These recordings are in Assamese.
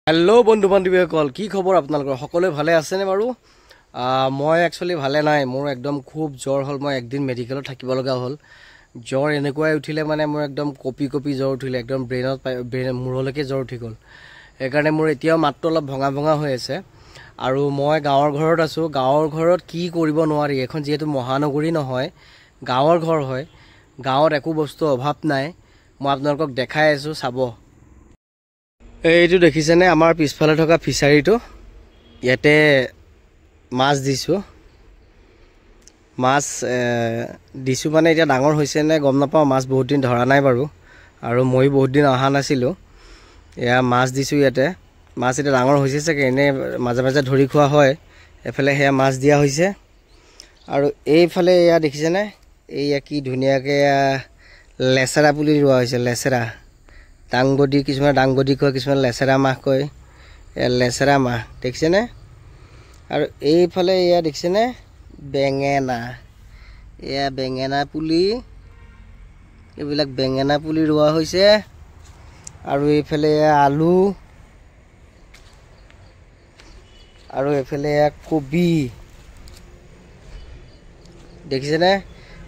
हेलो बंधु बान्धवीসকল কি খবৰ আপোনালোকৰ সকলোৱে ভালে আছে নে বাৰু মই একচুয়ালি ভালে নাই মোৰ একদম খুব জ্বৰ হল মই একদিন মেডিকেলত থাকিব লগা হল জ্বৰ এনেকুৱাই উঠিলে মানে মোৰ একদম কপি জ্বৰ উঠিলে একদম ব্ৰেইনত মুৰলৈকে জ্বৰ উঠি গল একাৰণে মোৰ এতিয়াও মাতটো অলপ ভঙা ভঙা হৈ আছে আৰু মই গাঁৱৰ ঘৰত আছো গাঁৱৰ ঘৰত কি কৰিব নোৱাৰি এখন যেহেতু মহানগৰী নহয় গাঁৱৰ ঘৰ হয় গাঁৱত একো বস্তু অভাৱ নাই মই আপোনালোকক দেখাই আছো চাব এইটো দেখিছেনে আমাৰ পিছফালে থকা ফিচাৰীটো ইয়াতে মাছ দিছো মাছ দিছো মানে এতিয়া ডাঙৰ হৈছে নে গম নাপাও মাছ বহুত দিন ধৰা নাই বাৰু আৰু মই বহুত দিন অহা নাছিলো এয়া মাছ দিছো ইয়াতে মাছ এটা ডাঙৰ হৈছে চাগে এনে মাজে মাজে ধৰি খোৱা হয় এফালে হেয়া মাছ দিয়া হৈছে আৰু এইফালে এয়া দেখিছেনে এইয়া কি ধুনিয়াকে লেছেৰা পুলি ৰোৱা হৈছে লেছেৰা ডাংগদি কিছুমান ডাংগদি কয় কিছুমান লেছেৰা মাহ কয় লেছেৰা মাহ দেখিছেনে আৰু এইফালে এয়া দেখিছেনে বেঙেনা এয়া বেঙেনা পুলি এইবিলাক বেঙেনা পুলি ৰোৱা হৈছে আৰু এইফালে আলু আৰু এইফালে কবি দেখিছেনে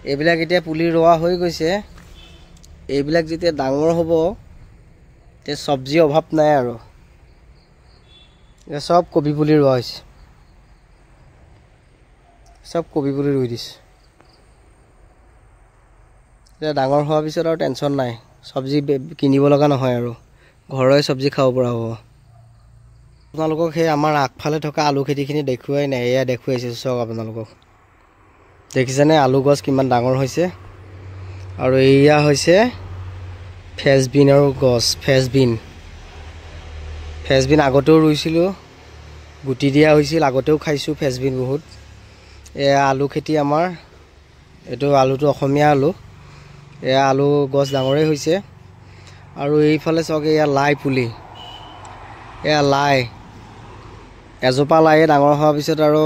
এইবিলাক এতিয়া পুলি ৰোৱা হৈ গৈছে এইবিলাক যেতিয়া ডাঙৰ হ'ব তে সবজি অভাৱ নাই আৰু এ সব কবি পুলি ৰোৱা হৈছে সব কবি পুলি ৰুই দিছে এটা ডাঙৰ হোৱাৰ পিছত আৰু টেনচন নাই সবজি কিনিব লগা নহয় আৰু ঘৰৰে সবজি খাব পৰা হ'ব আপোনালোকক সেই আমাৰ আগফালে থকা আলু খেতিখিনি দেখুৱাই নাই এয়া দেখুৱাইছে সব আপোনালোকক দেখিছেনে আলু গছ কিমান ডাঙৰ হৈছে আৰু এয়া হৈছে ফেজবিনৰ গছ ফেজবিন আগতেও ৰুইছিলো গুটি দিয়া হৈছিল আগতেও খাইছো ফেজবিন বহুত এয়া আলু খেতি আমাৰ এটো আলুটো অসমীয়া আলু এয়া আলু গছ ডাঙৰে হৈছে আৰু এইফালে চাওক এয়া লাই পুলি এয়া লাই এজোপা লাই ডাঙৰ হোৱাৰ পিছত আৰু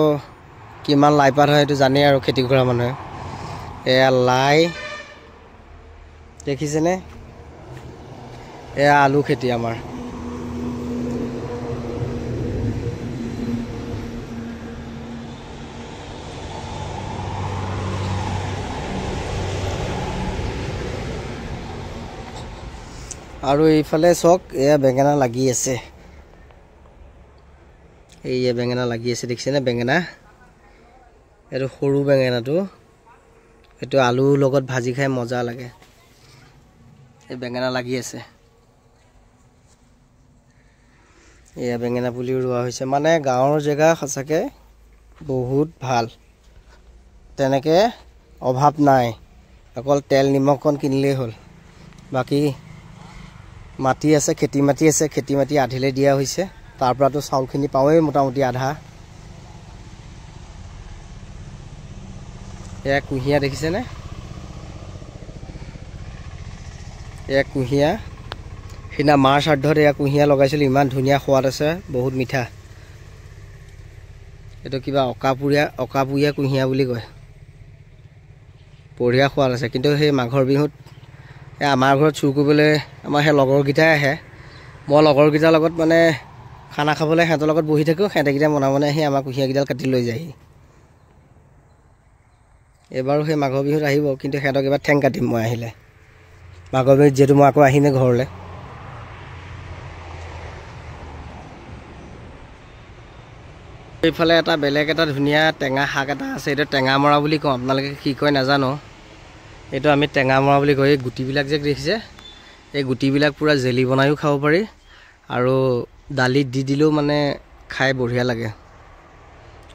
কিমান লাই পাত হয় এটো জানে আৰু খেতি কৰা মানুহে এয়া লাই দেখিছেনে এয়া আলু খেতি আমাৰ আৰু এইফালে চক এয়া বেঙেনা লাগি আছে এইয়া বেঙেনা লাগি আছে দেখিছেনে বেঙেনা এটো সৰু বেঙেনাটো এটো আলু লগত ভাজি খাই মজা লাগে এই বেঙেনা লাগি আছে এয়া বেঙেনা পুলি ৰোৱা হৈছে মানে গাঁৱৰ জেগা সঁচাকে বহুত ভাল তেনেকে অভাৱ নাই অকল তেল নিমখখন কিনিলেই হ'ল বাকি মাটি আছে খেতি মাটি আধিলে দিয়া হৈছে তাৰ পৰাটো চাউলখিনি পাওঁই মোটামুটি আধা এয়া কুহিয়া দেখিছেনে এয়া কুহিয়া হিনা মাৰ শ্ৰাদ্ধত এয়া কুহিয়া লগাইছিল ইমান ধুনীয়া সোৱাদ আছে বহুত মিঠা এটো কিবা অকাপুৰীয়া কুহিয়া বুলি কয় বঢ়িয়া সোৱাদ আছে কিন্তু সেই মাঘৰ বিহুত আমাৰ ঘৰত চুৰ কৰিবলৈ আমাৰ হে লগৰ গিটাই আহে মই লগৰ গিটাৰ লগত মানে খানা খাবলৈ হেতৰ লগত বহি থাকো হেতে গিটা মনামনে আহি আমাৰ কুহিয়া গিডাল কাটি লৈ যায় এবাৰো সেই মাঘৰ বিহুত আহিব কিন্তু হেতক এবাৰ ঠেং কাটিম মই আহিলে মাঘৰ বিহুত যেটো মই আকৌ আহিনে ঘৰলে এইফালে এটা বেলেগ এটা ধুনীয়া টেঙা শাক এটা আছে এটা টেঙা মৰা বুলি কওঁ আপোনালোকে কি কয় নাজানো এটো আমি টেঙা মৰা বুলি কয় এই গুটিবিলাক যে দেখিছে এই গুটিবিলাক পুৰা জেলি বনাইও খাব পাৰি আৰু দালিত দি দিলেও মানে খাই বঢ়িয়া লাগে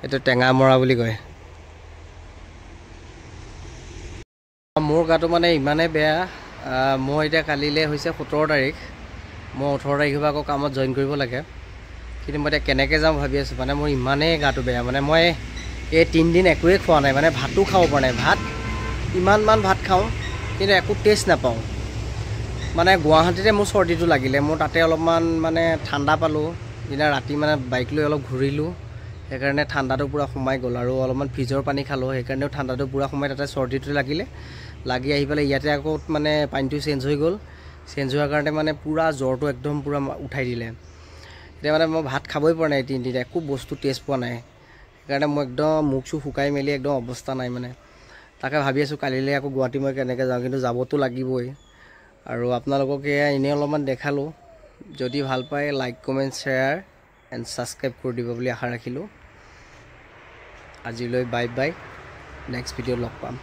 এটো টেঙা মৰা বুলি কয় মোৰ গাটো মানে ইমানে বেয়া মই এতিয়া কালিলে হৈছে 17 তাৰিখ মই 18 তাৰিখৰ পৰা আকৌ কামত জয়েন কৰিব লাগে কিন্তু মই কেনেকৈ যাম ভাবি আছো মানে মোৰ ইমানে গাটো বেয়া মানে মই এই 3 দিন একোৱে খোৱা নাই মানে ভাতও খাব পৰা নাই ভাত ইমান ভাত খাওঁ কিন্তু একো টেষ্ট নাপাওঁ মানে গুৱাহাটীতে মোৰ সৰ্দিটো লাগিলে মোৰ তাতে অলপমান মানে ঠাণ্ডা পালো দিনা ৰাতি মানে বাইক লৈ অলপ ঘূৰিলো সেইকাৰণে ঠাণ্ডাটো পুৰা সোমাই গ'ল আৰু অলপমান ফ্ৰিজৰ পানী খালো সেইকাৰণেও ঠাণ্ডাটো পুৰা সোমাই তাতে সৰ্দিটো লাগিলে লাগি আহি পেলাই ইয়াতে আকৌ মানে পানীটো চেঞ্জ হৈ গ'ল চেঞ্জ হোৱাৰ কাৰণে মানে পুৰা জ্বৰটো একদম পুৰা উঠাই দিলে এতিয়া মানে মই ভাত খাবই পৰা নাই 3 দিন একো বস্তু টেষ্ট পোৱা নাই সেইকাৰণে মই একদম মুখ চুখ শুকাই মেলি একদম অৱস্থা নাই মানে তাকে ভাবি আছোঁ কালিলৈ আকৌ গুৱাহাটী মই কেনেকৈ যাওঁ কিন্তু যাবতো লাগিবই আৰু আপোনালোকক এয়া এনেই অলপমান দেখালোঁ যদি ভাল পায় like comment share and subscribe কৰি দিব বুলি আশা ৰাখিলোঁ আজিলৈ বাই বাই নেক্সট ভিডিঅ'ত লগ পাম